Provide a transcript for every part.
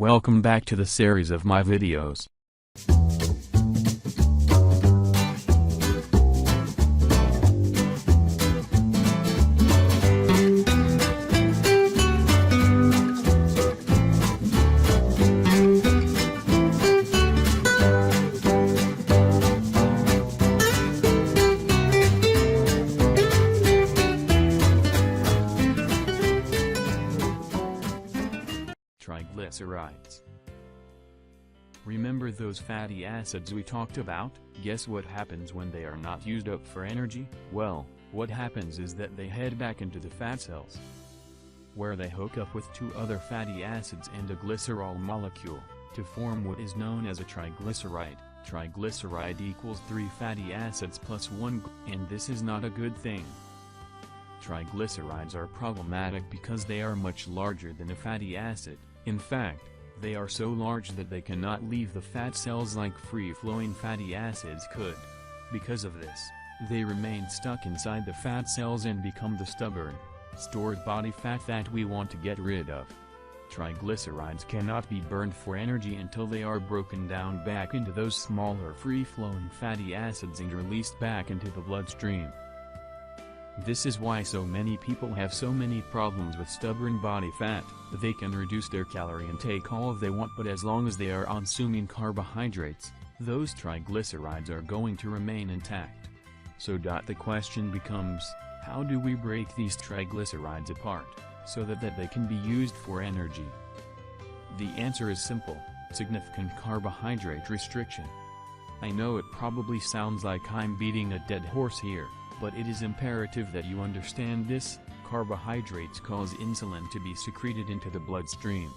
Welcome back to the series of my videos. Triglycerides. Remember those fatty acids we talked about? Guess what happens when they are not used up for energy? Well, what happens is that they head back into the fat cells, where they hook up with two other fatty acids and a glycerol molecule, to form what is known as a triglyceride. Triglyceride equals 3 fatty acids plus 1 and this is not a good thing. Triglycerides are problematic because they are much larger than a fatty acid. In fact, they are so large that they cannot leave the fat cells like free-flowing fatty acids could. Because of this, they remain stuck inside the fat cells and become the stubborn, stored body fat that we want to get rid of. Triglycerides cannot be burned for energy until they are broken down back into those smaller free-flowing fatty acids and released back into the bloodstream. This is why so many people have so many problems with stubborn body fat. They can reduce their calorie intake all they want, but as long as they are consuming carbohydrates, those triglycerides are going to remain intact. So the question becomes, how do we break these triglycerides apart, so that they can be used for energy? The answer is simple: significant carbohydrate restriction. I know it probably sounds like I'm beating a dead horse here, but it is imperative that you understand this. Carbohydrates cause insulin to be secreted into the bloodstream.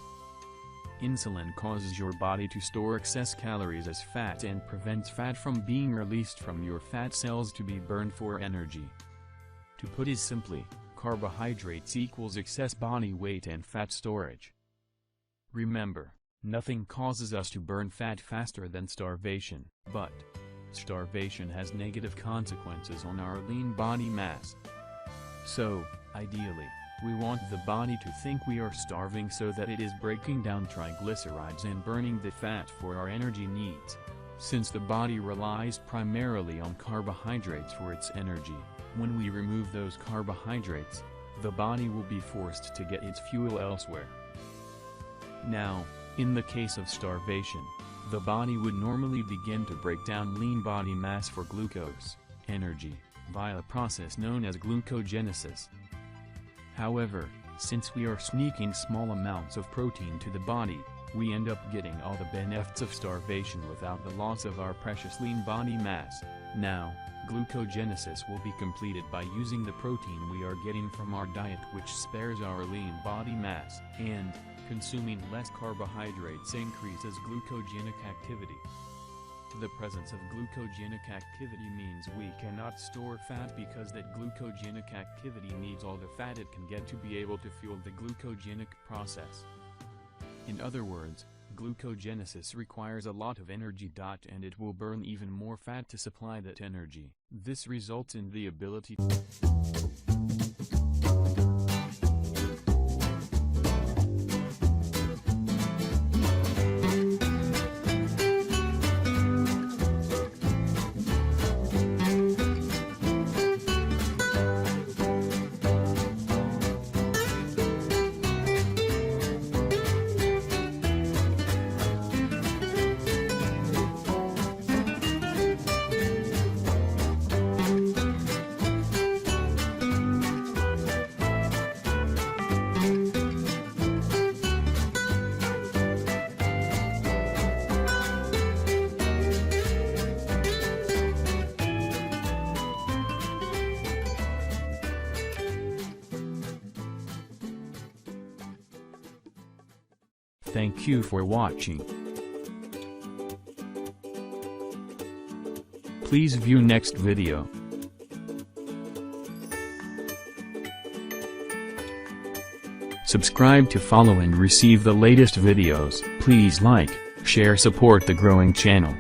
Insulin causes your body to store excess calories as fat and prevents fat from being released from your fat cells to be burned for energy. To put it simply, carbohydrates equals excess body weight and fat storage. Remember, nothing causes us to burn fat faster than starvation, but starvation has negative consequences on our lean body mass. So, ideally, we want the body to think we are starving so that it is breaking down triglycerides and burning the fat for our energy needs. Since the body relies primarily on carbohydrates for its energy, when we remove those carbohydrates, the body will be forced to get its fuel elsewhere. Now, in the case of starvation, the body would normally begin to break down lean body mass for glucose, energy, via a process known as glucogenesis. However, since we are sneaking small amounts of protein to the body, we end up getting all the benefits of starvation without the loss of our precious lean body mass. Now, glucogenesis will be completed by using the protein we are getting from our diet, which spares our lean body mass, and consuming less carbohydrates increases glucogenic activity. The presence of glucogenic activity means we cannot store fat because that glucogenic activity needs all the fat it can get to be able to fuel the glucogenic process. In other words, glucogenesis requires a lot of energy, and it will burn even more fat to supply that energy. This results in the ability Thank you for watching. Please view next video. Subscribe to follow and receive the latest videos. Please like, share, support the growing channel.